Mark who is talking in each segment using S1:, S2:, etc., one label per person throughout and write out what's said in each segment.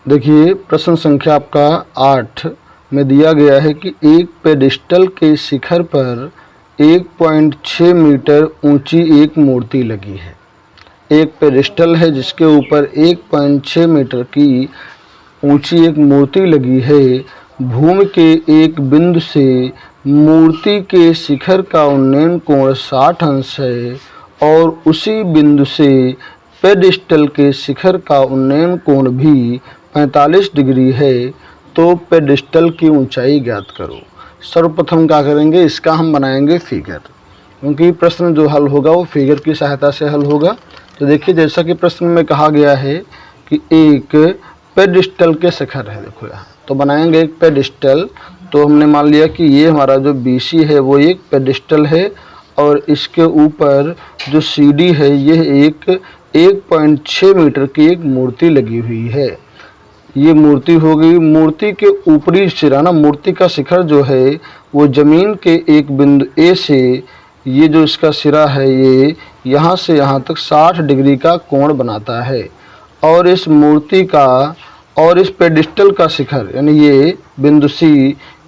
S1: देखिए प्रश्न संख्या आपका 8 में दिया गया है कि एक पेडिस्टल के शिखर पर 1.6 मीटर ऊंची एक मूर्ति लगी है। एक पेडिस्टल है जिसके ऊपर 1.6 मीटर की ऊंची एक मूर्ति लगी है। भूमि के एक बिंदु से मूर्ति के शिखर का उन्नयन कोण 60 अंश है और उसी बिंदु से पेडिस्टल के शिखर का उन्नयन कोण भी 45 डिग्री है। तो पेडिस्टल की ऊंचाई ज्ञात करो। सर्वप्रथम क्या करेंगे, इसका हम बनाएंगे फिगर, क्योंकि प्रश्न जो हल होगा वो फिगर की सहायता से हल होगा। तो देखिए जैसा कि प्रश्न में कहा गया है कि एक पेडिस्टल के शिखर है, देखो यहाँ तो बनाएंगे एक पेडिस्टल। तो हमने मान लिया कि ये हमारा जो BC है वो एक पेडिस्टल है और इसके ऊपर जो CD है यह एक 1.6 मीटर की एक मूर्ति लगी हुई है। ये मूर्ति हो गई। मूर्ति के ऊपरी सिरा ना, मूर्ति का शिखर जो है वो जमीन के एक बिंदु A से, ये जो इसका सिरा है ये यहाँ से यहाँ तक 60 डिग्री का कोण बनाता है और इस मूर्ति का और इस पेडिस्टल का शिखर यानी ये बिंदु C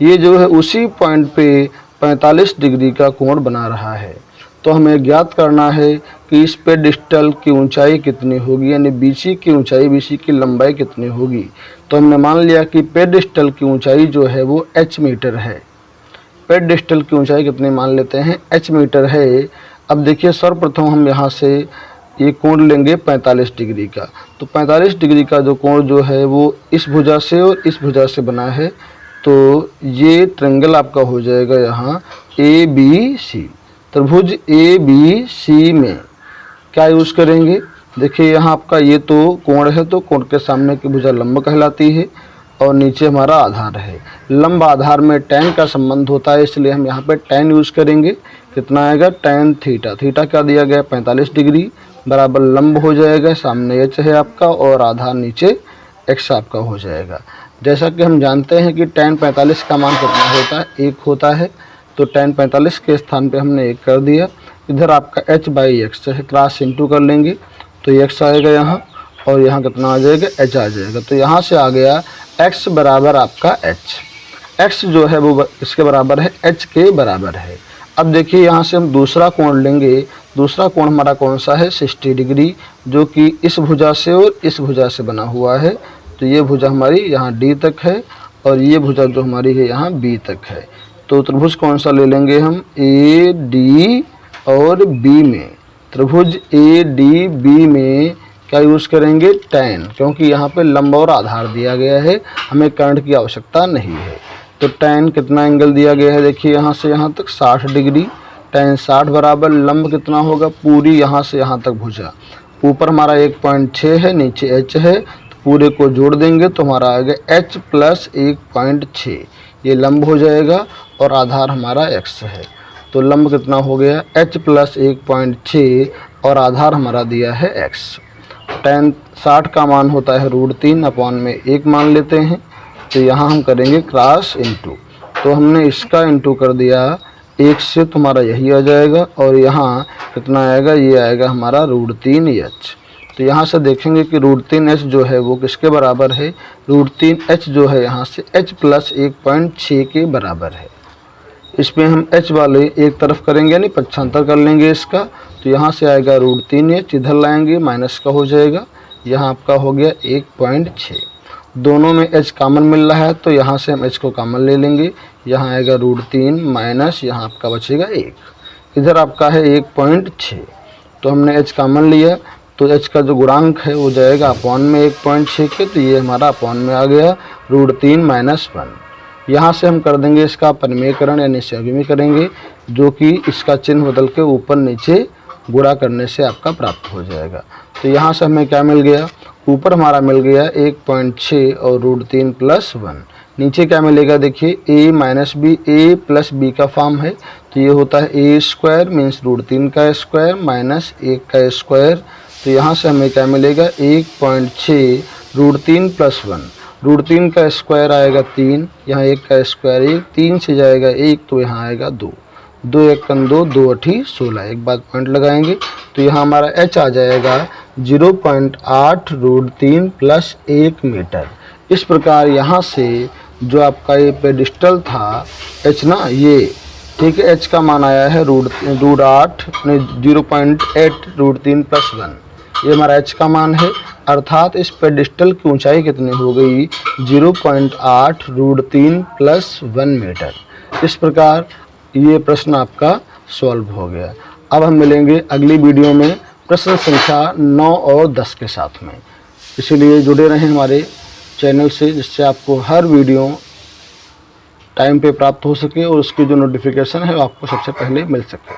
S1: ये जो है उसी पॉइंट पे 45 डिग्री का कोण बना रहा है। तो हमें ज्ञात करना है कि इस पेडिस्टल की ऊंचाई कितनी होगी, यानी BC की ऊंचाई, BC की लंबाई कितनी होगी। तो हमने मान लिया कि पेडिस्टल की ऊंचाई जो है वो h मीटर है। पेडिस्टल की ऊंचाई कितनी मान लेते हैं, h मीटर है। अब देखिए सर्वप्रथम हम यहाँ से ये कोण लेंगे 45 डिग्री का। तो 45 डिग्री का जो कोण जो है वो इस भुजा से और इस भुजा से बना है। तो ये ट्रायंगल आपका हो जाएगा यहाँ ABC। त्रिभुज ABC में क्या यूज़ करेंगे, देखिए यहाँ आपका ये तो कोण है, तो कोण के सामने की भुजा लंब कहलाती है और नीचे हमारा आधार है। लंब आधार में tan का संबंध होता है, इसलिए हम यहाँ पे tan यूज़ करेंगे। कितना आएगा, tan थीटा। थीटा क्या दिया गया, 45 डिग्री बराबर लंब हो जाएगा, सामने h है आपका और आधार नीचे x आपका हो जाएगा। जैसा कि हम जानते हैं कि tan 45 का मान कितना होता है, 1 होता है। तो tan 45 के स्थान पे हमने 1 कर दिया। इधर आपका h/x है, क्रॉस इंटू कर लेंगे तो x आएगा यहाँ और यहाँ कितना आ जाएगा, h आ जाएगा। तो यहाँ से आ गया x बराबर आपका h। x जो है वो इसके बराबर है, h के बराबर है। अब देखिए यहाँ से हम दूसरा कोण लेंगे। दूसरा कोण हमारा कौन सा है, 60 डिग्री, जो कि इस भुजा से और इस भुजा से बना हुआ है। तो ये भुजा हमारी यहाँ D तक है और ये भुजा जो हमारी है यहाँ B तक है। तो त्रिभुज कौन सा ले लेंगे हम, AD और B में। त्रिभुज ADB में क्या यूज़ करेंगे, tan, क्योंकि यहाँ पे लंब और आधार दिया गया है, हमें कर्ण की आवश्यकता नहीं है। तो tan कितना एंगल दिया गया है, देखिए यहाँ से यहाँ तक 60 डिग्री। tan 60 बराबर लंब कितना होगा, पूरी यहाँ से यहाँ तक भुजा। ऊपर हमारा 1.6 है, नीचे h है, तो पूरे को जोड़ देंगे तो हमारा आ गया h + 1.6, ये लंब हो जाएगा और आधार हमारा x है। तो लंब कितना हो गया, h + 1.6 और आधार हमारा दिया है x। tan 60 का मान होता है √3/1 मान लेते हैं। तो यहाँ हम करेंगे क्रॉस इंटू, तो हमने इसका इंटू कर दिया 1 से, तो हमारा यही आ जाएगा और यहाँ कितना आएगा, ये आएगा हमारा √3h। तो यहाँ से देखेंगे कि √3h जो है वो किसके बराबर है, √3h जो है यहाँ से h + 1.6 के बराबर है। इसमें हम h वाले एक तरफ करेंगे यानी पक्षांतर कर लेंगे इसका। तो यहाँ से आएगा √3h, इधर लाएंगे माइनस का हो जाएगा, यहाँ आपका हो गया 1.6। दोनों में h कॉमन मिल रहा है तो यहाँ से हम h को कॉमन ले लेंगे, यहाँ आएगा √3 माइनस यहाँ आपका बचेगा 1, इधर आपका है 1.6। तो हमने h कॉमन लिया तो h का जो गुणांक है वो जाएगा अपॉन में 1.6 के, तो ये हमारा अपॉन में आ गया √3 - 1। यहाँ से हम कर देंगे इसका परिमेयकरण यानी संयुग्मी करेंगे, जो कि इसका चिन्ह बदल के ऊपर नीचे गुणा करने से आपका प्राप्त हो जाएगा। तो यहाँ से हमें क्या मिल गया, ऊपर हमारा मिल गया 1.6 और √3 + 1। नीचे क्या मिलेगा, देखिए a - b, a + b का फॉर्म है, तो ये होता है a² मीन्स √3 का स्क्वायर माइनस 1 का स्क्वायर। तो यहाँ से हमें क्या मिलेगा, 1.6 √3 + 1, √3 का स्क्वायर आएगा 3, यहाँ 1 का स्क्वायर 1, 3 से जाएगा 1 तो यहाँ आएगा 2, 2 × 1 = 2, 2 × 8 = 16। एक बात पॉइंट लगाएंगे तो यहाँ हमारा h आ जाएगा 0.8 √3 + 1 मीटर। इस प्रकार यहाँ से जो आपका ये पेडिस्टल था h ना, ये ठीक है, h का मान आया है √8 0.8 √3 + 1, ये हमारा h का मान है। अर्थात इस पेडिस्टल की ऊंचाई कितनी हो गई? 0.8 √3 + 1 मीटर। इस प्रकार ये प्रश्न आपका सॉल्व हो गया। अब हम मिलेंगे अगली वीडियो में प्रश्न संख्या 9 और 10 के साथ में। इसीलिए जुड़े रहें हमारे चैनल से, जिससे आपको हर वीडियो टाइम पे प्राप्त हो सके और उसकी जो नोटिफिकेशन है वो आपको सबसे पहले मिल सके।